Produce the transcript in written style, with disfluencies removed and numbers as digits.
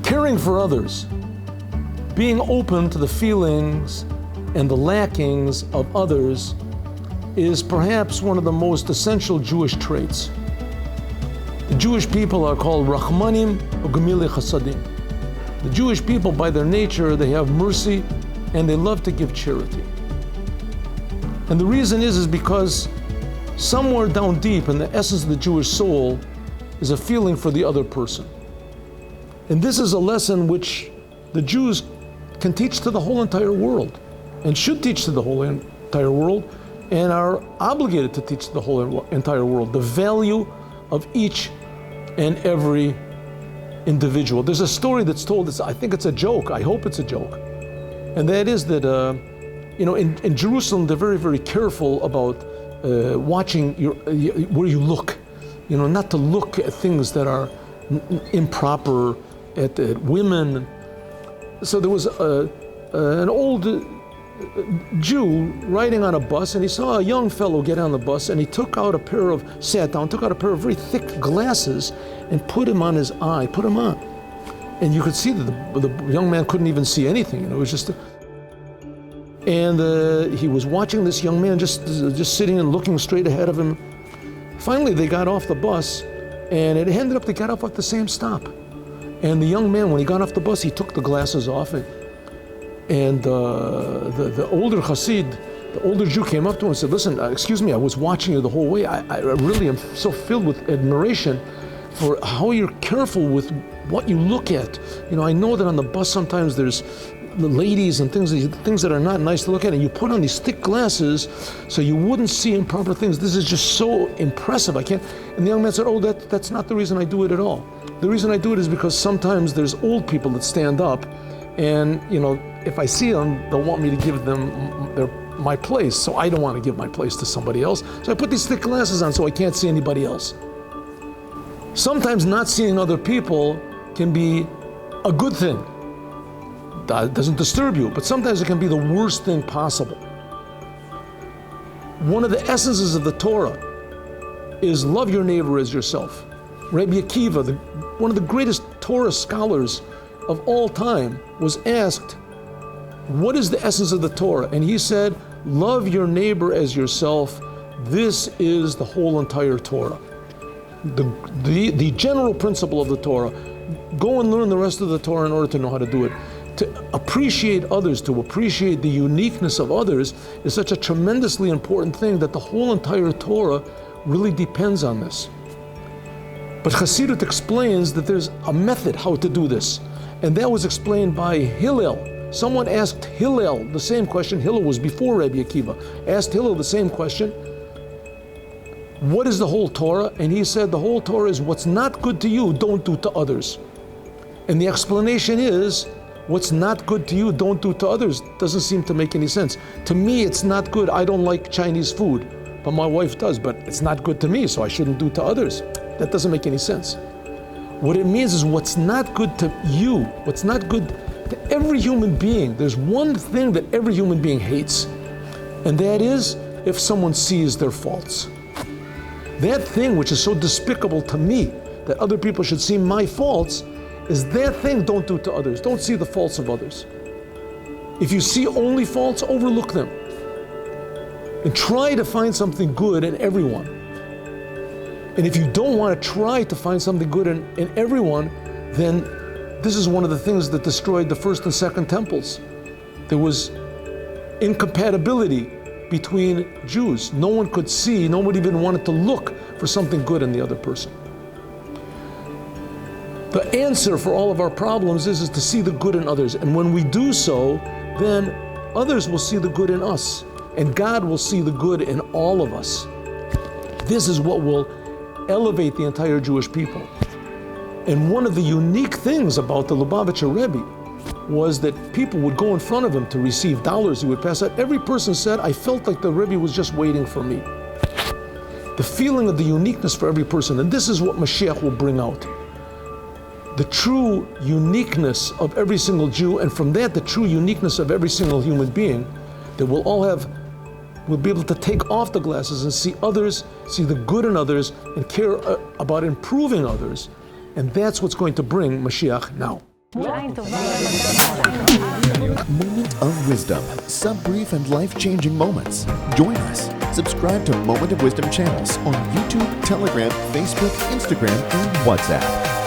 caring for others, being open to the feelings and the lackings of others is perhaps one of the most essential Jewish traits. The Jewish people are called Rachmanim U'Gemilei Chasadim. The Jewish people, by their nature, they have mercy and they love to give charity. And the reason is because somewhere down deep in the essence of the Jewish soul is a feeling for the other person. And this is a lesson which the Jews can teach to the whole entire world, and should teach to the whole entire world, and are obligated to teach to the whole entire world the value of each and every individual. There's a story that's told, I think it's a joke, I hope it's a joke, and that is that in Jerusalem they're very, very careful about watching where you look, not to look at things that are improper, at women. So there was an old Jew riding on a bus, and he saw a young fellow get on the bus, and he sat down, took out a pair of very thick glasses and put them on his eye, put them on. And you could see that the young man couldn't even see anything, it was just and he was watching this young man just sitting and looking straight ahead of him. Finally, they got off the bus, and it ended up they got off at the same stop. And the young man, when he got off the bus, he took the glasses off, and the older Hasid, the older Jew came up to him and said, "Listen, excuse me, I was watching you the whole way. I really am so filled with admiration for how you're careful with what you look at. I know that on the bus sometimes there's the ladies and things that are not nice to look at, and you put on these thick glasses so you wouldn't see improper things. This is just so impressive. I can't." And the young man said, "Oh, that's not the reason I do it at all. The reason I do it is because sometimes there's old people that stand up, and if I see them, they'll want me to give them my place, so I don't want to give my place to somebody else. So I put these thick glasses on so I can't see anybody else." Sometimes not seeing other people can be a good thing. That doesn't disturb you, but sometimes it can be the worst thing possible. One of the essences of the Torah is love your neighbor as yourself. Rabbi Akiva, one of the greatest Torah scholars of all time, was asked, what is the essence of the Torah? And he said, love your neighbor as yourself. This is the whole entire Torah. The general principle of the Torah. Go and learn the rest of the Torah in order to know how to do it. To appreciate others, to appreciate the uniqueness of others is such a tremendously important thing that the whole entire Torah really depends on this. But Chassidut explains that there's a method how to do this, and that was explained by Hillel. Someone asked Hillel the same question. Hillel was before Rabbi Akiva. Asked Hillel the same question. What is the whole Torah? And he said the whole Torah is what's not good to you, don't do to others. And the explanation is, what's not good to you, don't do to others. Doesn't seem to make any sense. To me, it's not good. I don't like Chinese food, but my wife does, but it's not good to me, so I shouldn't do to others. That doesn't make any sense. What it means is what's not good to you, what's not good to every human being. There's one thing that every human being hates, and that is if someone sees their faults. That thing which is so despicable to me, that other people should see my faults, is that thing don't do to others. Don't see the faults of others. If you see only faults, overlook them. And try to find something good in everyone. And if you don't want to try to find something good in everyone, then this is one of the things that destroyed the first and second temples. There was incompatibility between Jews. No one could see, nobody even wanted to look for something good in the other person. The answer for all of our problems is to see the good in others. And when we do so, then others will see the good in us. And God will see the good in all of us. This is what will elevate the entire Jewish people. And one of the unique things about the Lubavitcher Rebbe was that people would go in front of him to receive dollars. He would pass out. Every person said, I felt like the Rebbe was just waiting for me. The feeling of the uniqueness for every person. And this is what Mashiach will bring out. The true uniqueness of every single Jew, and from that, the true uniqueness of every single human being, that we'll be able to take off the glasses and see others, see the good in others, and care about improving others. And that's what's going to bring Mashiach now. Moment of Wisdom. Sub-brief and life-changing moments. Join us. Subscribe to Moment of Wisdom channels on YouTube, Telegram, Facebook, Instagram, and WhatsApp.